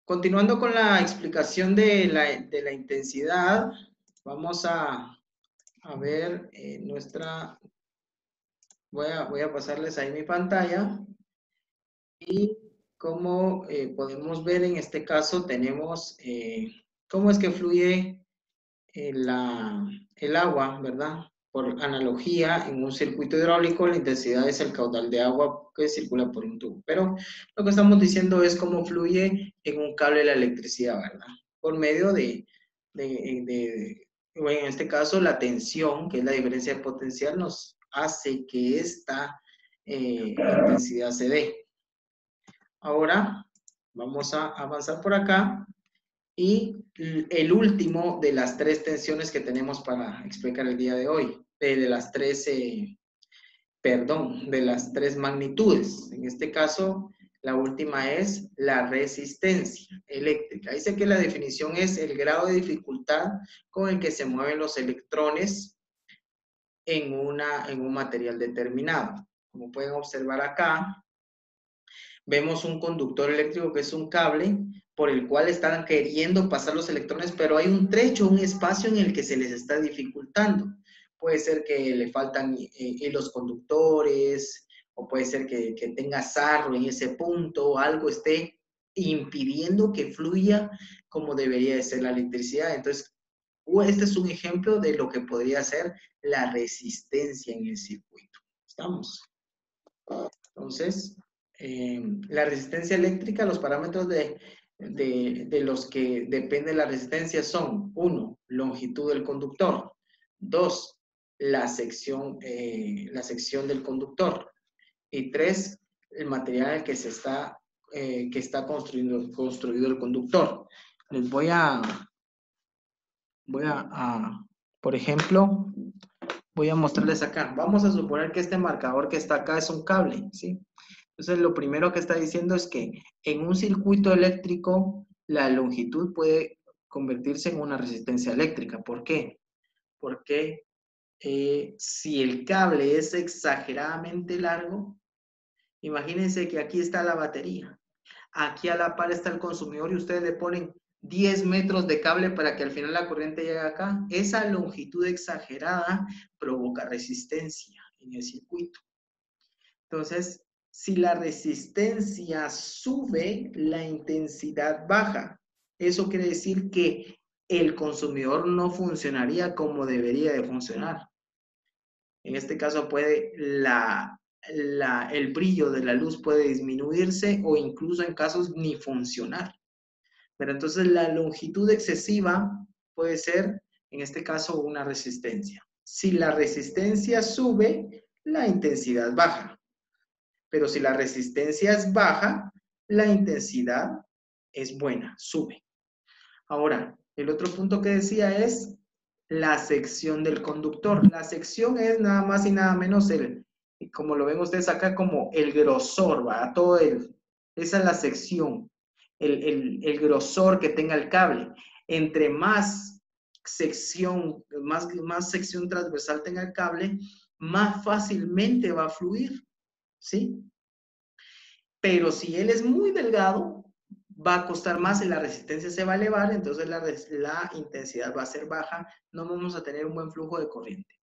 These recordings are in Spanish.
Continuando con la explicación de la intensidad, vamos a ver nuestra, voy a pasarles ahí mi pantalla y como podemos ver en este caso tenemos cómo es que fluye el agua, ¿verdad? Por analogía, en un circuito hidráulico la intensidad es el caudal de agua que circula por un tubo. Pero lo que estamos diciendo es cómo fluye en un cable la electricidad, ¿verdad? Por medio bueno, en este caso, la tensión, que es la diferencia de potencial, nos hace que esta intensidad se dé. Ahora, vamos a avanzar por acá. Y el último de las tres tensiones que tenemos para explicar el día de hoy, de las tres, de las tres magnitudes. En este caso, la última es la resistencia eléctrica. Dice que la definición es el grado de dificultad con el que se mueven los electrones en un material determinado. Como pueden observar acá, vemos un conductor eléctrico que es un cable por el cual están queriendo pasar los electrones, pero hay un trecho, un espacio en el que se les está dificultando. Puede ser que le faltan los conductores, o puede ser que tenga sarro en ese punto, o algo esté impidiendo que fluya como debería de ser la electricidad. Entonces, este es un ejemplo de lo que podría ser la resistencia en el circuito. ¿Estamos? Entonces, la resistencia eléctrica, los parámetros de los que depende la resistencia son: 1, longitud del conductor; 2, la sección del conductor; y 3, el material en el que está construido el conductor. Les por ejemplo, voy a mostrarles acá. Vamos a suponer que este marcador que está acá es un cable, ¿sí? Entonces, lo primero que está diciendo es que en un circuito eléctrico, la longitud puede convertirse en una resistencia eléctrica. ¿Por qué? Porque si el cable es exageradamente largo, imagínense que aquí está la batería, aquí a la par está el consumidor y ustedes le ponen 10 metros de cable para que al final la corriente llegue acá. Esa longitud exagerada provoca resistencia en el circuito. Entonces, si la resistencia sube, la intensidad baja. Eso quiere decir que el consumidor no funcionaría como debería de funcionar. En este caso el brillo de la luz puede disminuirse o incluso en casos ni funcionar. Pero entonces la longitud excesiva puede ser, en este caso, una resistencia. Si la resistencia sube, la intensidad baja. Pero si la resistencia es baja, la intensidad es buena, sube. Ahora, el otro punto que decía es la sección del conductor. La sección es nada más y nada menos como lo ven ustedes acá, como el grosor, ¿va? Esa es la sección, el grosor que tenga el cable. Entre más sección, más sección transversal tenga el cable, más fácilmente va a fluir, ¿sí? Pero si él es muy delgado, va a costar más y la resistencia se va a elevar, entonces la intensidad va a ser baja, no vamos a tener un buen flujo de corriente.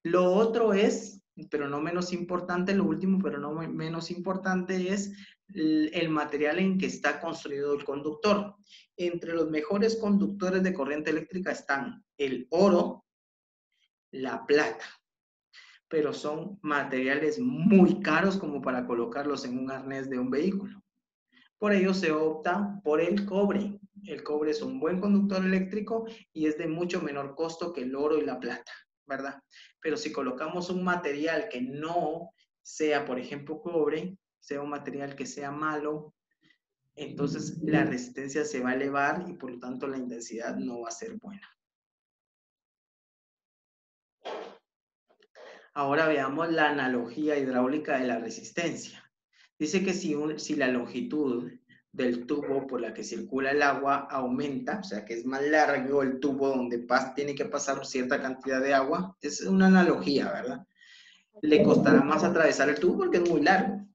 Lo otro es, pero no menos importante, lo último, pero no menos importante, es el material en que está construido el conductor. Entre los mejores conductores de corriente eléctrica están el oro, la plata, pero son materiales muy caros como para colocarlos en un arnés de un vehículo. Por ello se opta por el cobre. El cobre es un buen conductor eléctrico y es de mucho menor costo que el oro y la plata, ¿verdad? Pero si colocamos un material que no sea, por ejemplo, cobre, sea un material que sea malo, entonces la resistencia se va a elevar y por lo tanto la intensidad no va a ser buena. Ahora veamos la analogía hidráulica de la resistencia. Dice que si la longitud del tubo por la que circula el agua aumenta, o sea que es más largo el tubo donde tiene que pasar cierta cantidad de agua, es una analogía, ¿verdad? Le costará más atravesar el tubo porque es muy largo,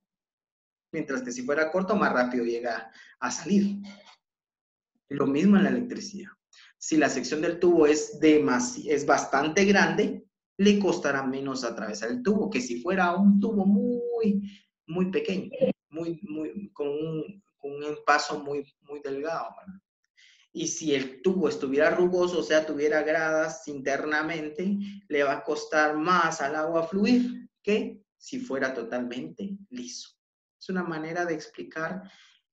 mientras que si fuera corto, más rápido llega a salir. Lo mismo en la electricidad. Si la sección del tubo es bastante grande, le costará menos atravesar el tubo que si fuera un tubo muy pequeño, con un paso muy delgado, ¿verdad? Y si el tubo estuviera rugoso, o sea, tuviera gradas internamente, le va a costar más al agua fluir que si fuera totalmente liso. Es una manera de explicar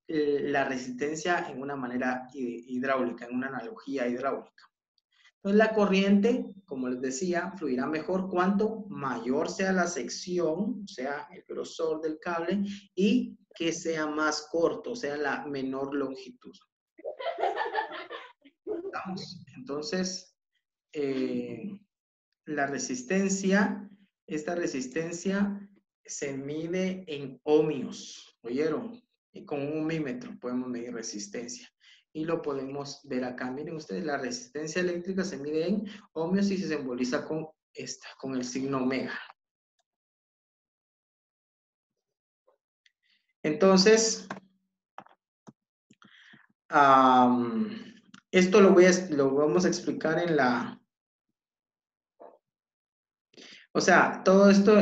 la resistencia en una manera hidráulica, en una analogía hidráulica. Entonces la corriente, como les decía, fluirá mejor cuanto mayor sea la sección, o sea, el grosor del cable, y que sea más corto, o sea, la menor longitud. ¿Estamos? Entonces, la resistencia, esta resistencia se mide en ohmios, ¿oyeron? Y con un ohmímetro podemos medir resistencia. Y lo podemos ver acá. Miren ustedes, la resistencia eléctrica se mide en ohmios y se simboliza con con el signo omega. Entonces, esto lo vamos a explicar en la... O sea, todo esto,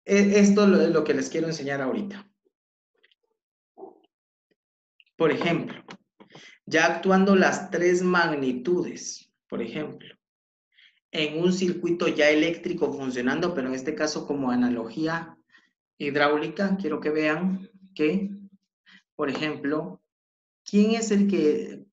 esto es lo que les quiero enseñar ahorita. Por ejemplo, ya actuando las tres magnitudes, por ejemplo, en un circuito ya eléctrico funcionando, pero en este caso como analogía hidráulica, quiero que vean que, por ejemplo, ¿quién es el que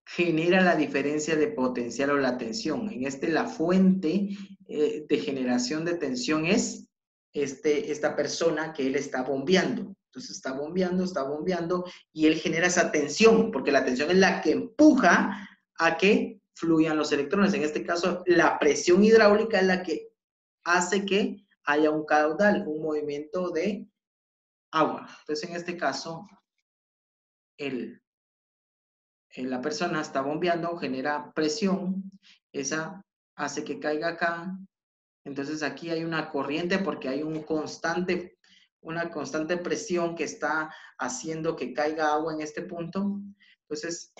genera la diferencia de potencial o la tensión? En la fuente de generación de tensión es esta persona que él está bombeando. Entonces está bombeando y él genera esa tensión, porque la tensión es la que empuja a que fluyan los electrones. En este caso, la presión hidráulica es la que hace que haya un caudal, un movimiento de agua. Entonces, en este caso, la persona está bombeando, genera presión, esa hace que caiga acá. Entonces aquí hay una corriente porque hay una constante presión que está haciendo que caiga agua en este punto. Entonces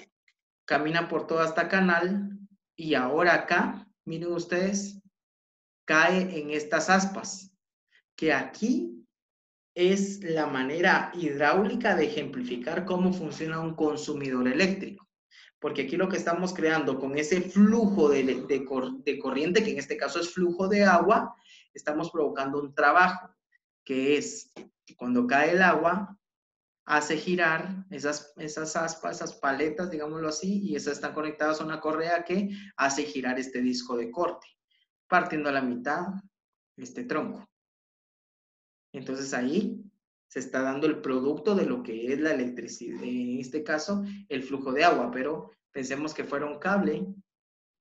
camina por toda esta canal y ahora acá, miren ustedes, cae en estas aspas, que aquí es la manera hidráulica de ejemplificar cómo funciona un consumidor eléctrico. Porque aquí lo que estamos creando con ese flujo de corriente, que en este caso es flujo de agua, estamos provocando un trabajo, que es que cuando cae el agua, hace girar esas aspas, esas paletas, digámoslo así, y esas están conectadas a una correa que hace girar este disco de corte, partiendo a la mitad este tronco. Entonces ahí se está dando el producto de lo que es la electricidad, en este caso el flujo de agua, pero pensemos que fuera un cable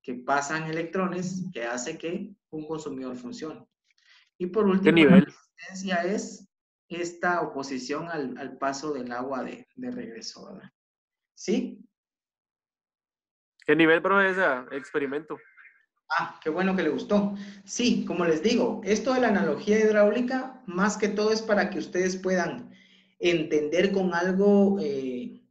que pasan electrones que hace que un consumidor funcione. Y por ¿Qué último, la nivel? resistencia es esta oposición al paso del agua de regreso, ¿verdad? ¿Sí? ¿Qué nivel, profesor? Experimento. Ah, qué bueno que le gustó. Sí, como les digo, esto de la analogía hidráulica, más que todo es para que ustedes puedan entender con algo que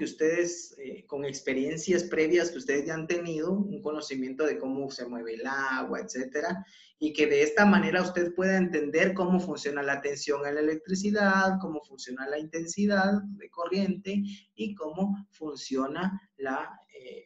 ustedes, con experiencias previas que ustedes ya han tenido, un conocimiento de cómo se mueve el agua, etcétera, y que de esta manera usted pueda entender cómo funciona la tensión en la electricidad, cómo funciona la intensidad de corriente y cómo funciona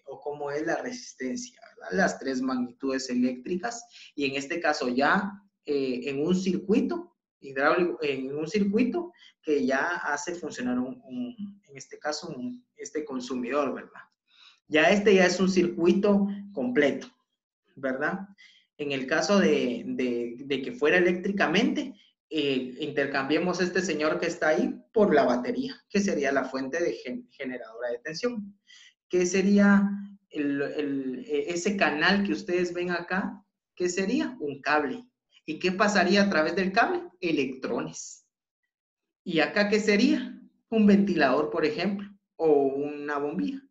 o cómo es la resistencia, ¿verdad? Las tres magnitudes eléctricas y en este caso ya en un circuito hidráulico, en un circuito que ya hace funcionar en este caso, este consumidor, ¿verdad? Ya ya es un circuito completo, ¿verdad? En el caso de que fuera eléctricamente, intercambiemos este señor que está ahí por la batería, que sería la fuente generadora de tensión. ¿Qué sería ese canal que ustedes ven acá? ¿Qué sería? Un cable. ¿Y qué pasaría a través del cable? Electrones. ¿Y acá qué sería? Un ventilador, por ejemplo, o una bombilla,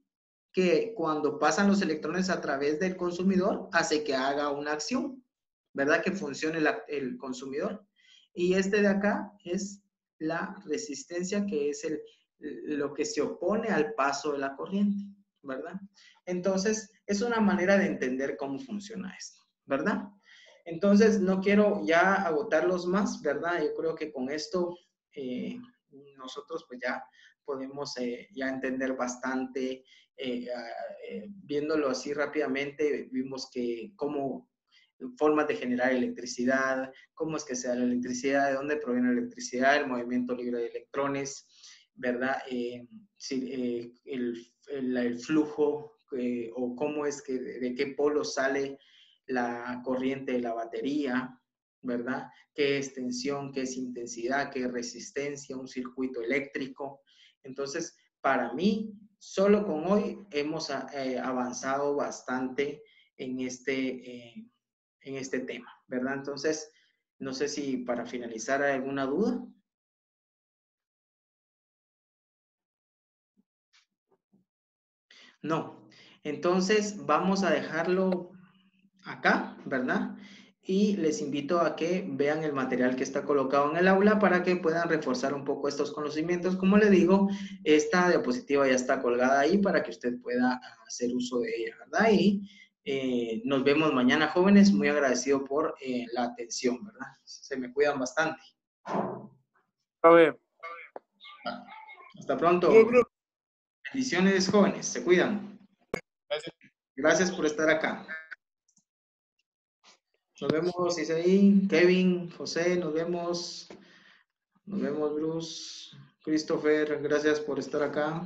que cuando pasan los electrones a través del consumidor, hace que haga una acción, ¿verdad? Que funcione el consumidor. Y este de acá es la resistencia, que es lo que se opone al paso de la corriente, ¿verdad? Entonces, es una manera de entender cómo funciona esto, ¿verdad? Entonces, no quiero ya agotarlos más, ¿verdad? Yo creo que con esto nosotros pues ya podemos ya entender bastante, viéndolo así rápidamente, vimos que cómo formas de generar electricidad, cómo es que se da la electricidad, de dónde proviene la electricidad, el movimiento libre de electrones, ¿verdad? El flujo o cómo es que, de qué polo sale la corriente de la batería, ¿verdad? ¿Qué es tensión, qué es intensidad, qué es resistencia, un circuito eléctrico? Entonces, para mí, solo con hoy hemos avanzado bastante en este tema, ¿verdad? Entonces, no sé si para finalizar hay alguna duda. No. Entonces, vamos a dejarlo acá, ¿verdad? Y les invito a que vean el material que está colocado en el aula para que puedan reforzar un poco estos conocimientos. Como les digo, esta diapositiva ya está colgada ahí para que usted pueda hacer uso de ella, ¿verdad? Y nos vemos mañana, jóvenes. Muy agradecido por la atención, ¿verdad? Se me cuidan bastante. Profe. Hasta pronto. Bendiciones, jóvenes. Se cuidan. Gracias por estar acá. Nos vemos, Isaí, Kevin, José, nos vemos. Nos vemos, Bruce, Christopher, gracias por estar acá.